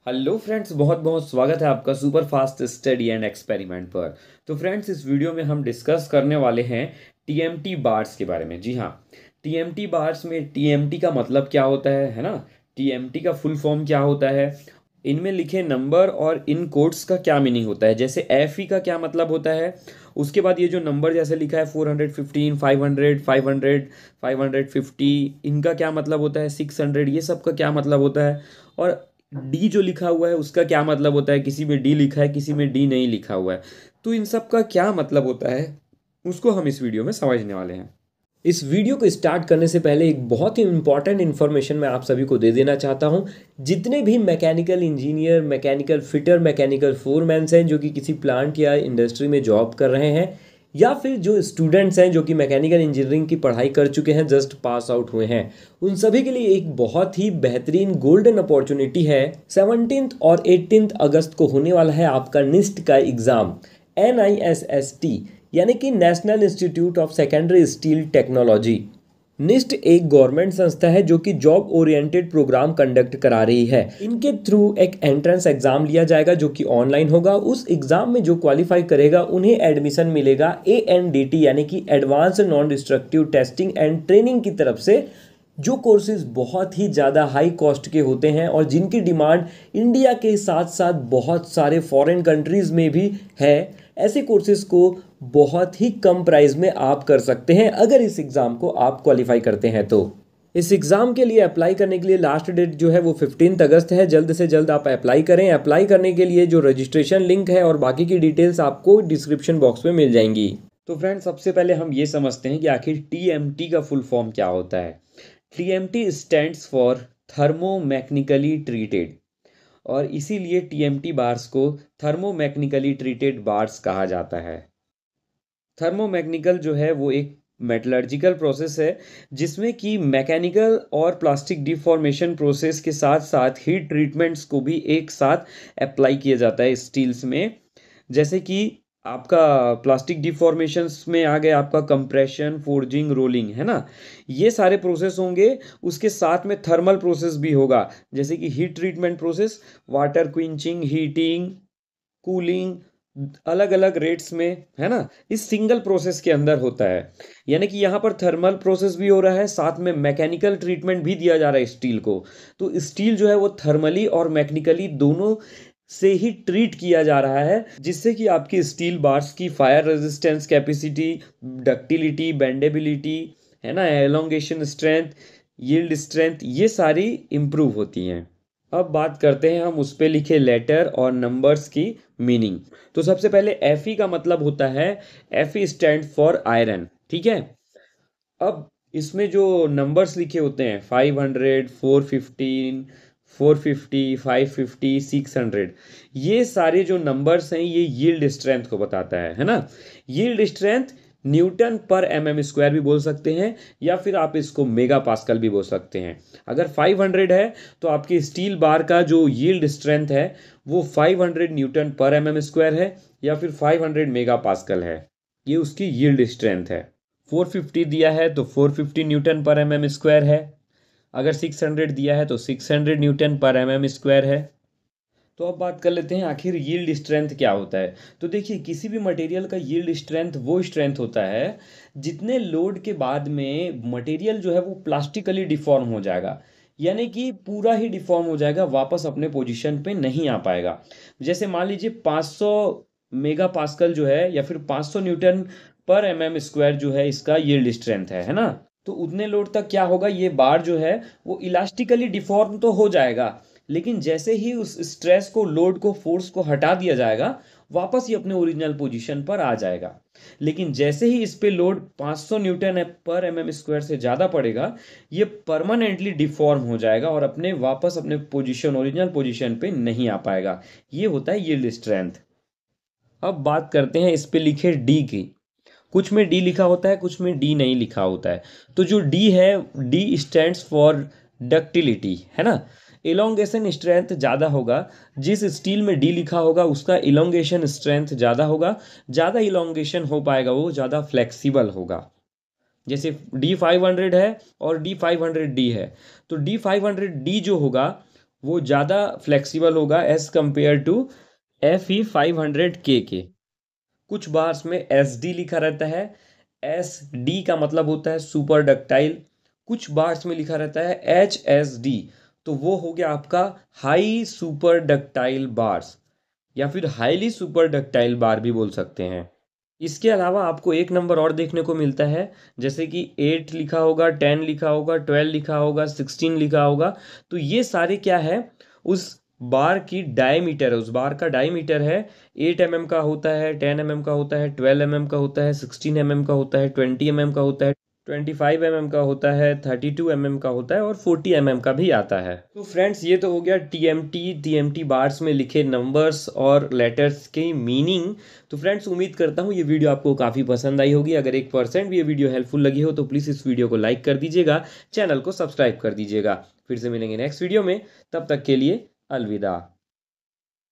Hello friends, बहुत बहुत स्वागत है आपका super fast study and experiment पर। तो फ्रेंड्स, इस वीडियो में हम डिस्कस करने वाले हैं टीएमटी बार्स के बारे में। जी हाँ, टीएमटी बार्स में टीएमटी का मतलब क्या होता है ना। टीएमटी का फुल फॉर्म क्या होता है, इनमें लिखे नंबर और इन कोड्स का क्या मीनिंग होता है। जैसे एफ ई का क्या मतलब होता है, उसके बाद ये जो नंबर जैसे लिखा है 415, 500, 500, 550, इनका क्या मतलब होता है, 600, ये सब का क्या मतलब होता है। और डी जो लिखा हुआ है उसका क्या मतलब होता है, किसी में डी लिखा है किसी में डी नहीं लिखा हुआ है, तो इन सब का क्या मतलब होता है उसको हम इस वीडियो में समझने वाले हैं। इस वीडियो को स्टार्ट करने से पहले एक बहुत ही इंपॉर्टेंट इन्फॉर्मेशन मैं आप सभी को दे देना चाहता हूं। जितने भी mechanical engineer, mechanical fitter, mechanical foremans हैं जो कि किसी प्लांट या इंडस्ट्री में जॉब कर रहे हैं, या फिर जो स्टूडेंट्स हैं जो कि मैकेनिकल इंजीनियरिंग की पढ़ाई कर चुके हैं, जस्ट पास आउट हुए हैं, उन सभी के लिए एक बहुत ही बेहतरीन गोल्डन अपॉर्चुनिटी है। 17 और 18 अगस्त को होने वाला है आपका निस्ट का एग्ज़ाम, NISST, यानी कि national institute of secondary steel technology. NISST एक गवर्नमेंट संस्था है जो कि जॉब ओरिएंटेड प्रोग्राम कंडक्ट करा रही है। इनके थ्रू एक एंट्रेंस एग्जाम लिया जाएगा जो कि ऑनलाइन होगा। उस एग्जाम में जो क्वालिफाई करेगा उन्हें एडमिशन मिलेगा ANDT यानी कि advance non destructive testing and training की तरफ से, जो कोर्सेज बहुत ही ज़्यादा हाई कॉस्ट के होते हैं और जिनकी डिमांड इंडिया के साथ साथ बहुत सारे फॉरेन कंट्रीज़ में भी है। ऐसे कोर्सेज को बहुत ही कम प्राइस में आप कर सकते हैं अगर इस एग्ज़ाम को आप क्वालिफाई करते हैं तो। इस एग्ज़ाम के लिए अप्लाई करने के लिए लास्ट डेट जो है वो 15 अगस्त है। जल्द से जल्द आप अप्लाई करें। अप्लाई करने के लिए जो रजिस्ट्रेशन लिंक है और बाकी की डिटेल्स आपको डिस्क्रिप्शन बॉक्स में मिल जाएंगी। तो फ्रेंड्स, सबसे पहले हम ये समझते हैं कि आखिर टीएमटी का फुल फॉर्म क्या होता है। TMT stands for thermomechanically treated, और इसीलिए टीएमटी बार्स को थर्मोमैकेनिकली ट्रीटेड बार्स कहा जाता है। थर्मोमैकेनिकल जो है वो एक मेटलर्जिकल प्रोसेस है जिसमें कि मैकेनिकल और प्लास्टिक डिफॉर्मेशन प्रोसेस के साथ साथ हीट ट्रीटमेंट्स को भी एक साथ अप्लाई किया जाता है स्टील्स में। जैसे कि आपका प्लास्टिक डिफॉर्मेशंस में आ गया आपका कंप्रेशन, फोर्जिंग, रोलिंग, है ना। ये सारे प्रोसेस होंगे। उसके साथ में थर्मल प्रोसेस भी होगा, जैसे कि heat treatment process, water quenching, heating, cooling, अलग अलग रेट्स में, है ना। इस सिंगल प्रोसेस के अंदर होता है। यानी कि यहाँ पर थर्मल प्रोसेस भी हो रहा है, साथ में मैकेनिकल ट्रीटमेंट भी दिया जा रहा है स्टील को। तो स्टील जो है वो थर्मली और मैकेनिकली दोनों से ही ट्रीट किया जा रहा है, जिससे कि आपकी स्टील बार्स की फायर रेजिस्टेंस कैपेसिटी, डक्टिलिटी, बेंडेबिलिटी, है ना, एलोंगेशन स्ट्रेंथ, यील्ड स्ट्रेंथ, ये सारी इम्प्रूव होती हैं। अब बात करते हैं हम उस पे लिखे लेटर और नंबर्स की मीनिंग। तो सबसे पहले Fe का मतलब होता है, Fe स्टैंड फॉर आयरन, ठीक है। अब इसमें जो नंबर्स लिखे होते हैं 500, 415, 450, 550, 600, ये सारे जो नंबर्स हैं ये यील्ड स्ट्रेंथ को बताता है ना। यील्ड स्ट्रेंथ न्यूटन पर mm² भी बोल सकते हैं, या फिर आप इसको मेगा पास्कल भी बोल सकते हैं। अगर 500 है तो आपकी स्टील बार का जो यील्ड स्ट्रेंथ है वो 500 न्यूटन पर mm² है, या फिर 500 मेगा पास्कल है, ये उसकी यील्ड स्ट्रेंथ है। 450 दिया है तो 450 न्यूटन पर mm² है। अगर 600 दिया है तो 600 न्यूटन पर mm² है। तो अब बात कर लेते हैं आखिर यील्ड स्ट्रेंथ क्या होता है। तो देखिए, किसी भी मटेरियल का यील्ड स्ट्रेंथ वो स्ट्रेंथ होता है जितने लोड के बाद में मटेरियल जो है वो प्लास्टिकली डिफॉर्म हो जाएगा, यानी कि पूरा ही डिफॉर्म हो जाएगा, वापस अपने पोजीशन पे नहीं आ पाएगा। जैसे मान लीजिए 500 मेगा पास्कल जो है, या फिर 500 न्यूटन पर mm² जो है इसका यील्ड स्ट्रेंथ है ना। तो उतने लोड तक क्या होगा, ये बार जो है वो इलास्टिकली डिफॉर्म तो हो जाएगा, लेकिन जैसे ही उस स्ट्रेस को, लोड को, फोर्स को हटा दिया जाएगा, वापस ही अपने ओरिजिनल पोजीशन पर आ जाएगा। लेकिन जैसे ही इस पे लोड 500 न्यूटन पर mm² से ज़्यादा पड़ेगा, ये परमानेंटली डिफॉर्म हो जाएगा और अपने वापस अपने पोजीशन, ओरिजिनल पोजीशन पे नहीं आ पाएगा। ये होता है यील्ड स्ट्रेंथ। अब बात करते हैं इस पे लिखे डी की। कुछ में डी लिखा होता है, कुछ में डी नहीं लिखा होता है। तो जो डी है, डी स्टैंड्स फॉर डक्टिलिटी, है ना। इलोंगेशन स्ट्रेंथ ज़्यादा होगा, जिस स्टील में डी लिखा होगा उसका इलोंगेशन स्ट्रेंथ ज़्यादा होगा, ज़्यादा इलोंगेशन हो पाएगा, वो ज़्यादा फ्लेक्सिबल होगा। जैसे D500 है और D500D है, तो D500D जो होगा वो ज़्यादा फ्लेक्सिबल होगा एज़ कम्पेयर टू FE500K के। कुछ बार्स में SD लिखा रहता है, SD का मतलब होता है सुपर डक्टाइल। कुछ बार्स में लिखा रहता है HSD, तो वो हो गया आपका हाई सुपर डक्टाइल बार्स, या फिर हाईली सुपर डक्टाइल बार भी बोल सकते हैं। इसके अलावा आपको एक नंबर और देखने को मिलता है, जैसे कि 8 लिखा होगा, 10 लिखा होगा, 12 लिखा होगा, 16 लिखा होगा। तो ये सारे क्या है, उस बार की डायमीटर है, उस बार का डायमीटर है। 8 mm का होता है, 10 mm का होता है, 12 mm का होता है, 16 mm का होता है, 20 mm का होता है, 25 mm का होता है, 32 mm का होता है और 40 mm का भी आता है। तो फ्रेंड्स, ये तो हो गया TMT बार्स में लिखे नंबर्स और लेटर्स की मीनिंग। तो फ्रेंड्स, उम्मीद करता हूँ ये वीडियो आपको काफ़ी पसंद आई होगी। अगर 1% भी ये वीडियो हेल्पफुल लगी हो तो प्लीज़ इस वीडियो को लाइक कर दीजिएगा, चैनल को सब्सक्राइब कर दीजिएगा। फिर से मिलेंगे नेक्स्ट वीडियो में, तब तक के लिए अलविदा।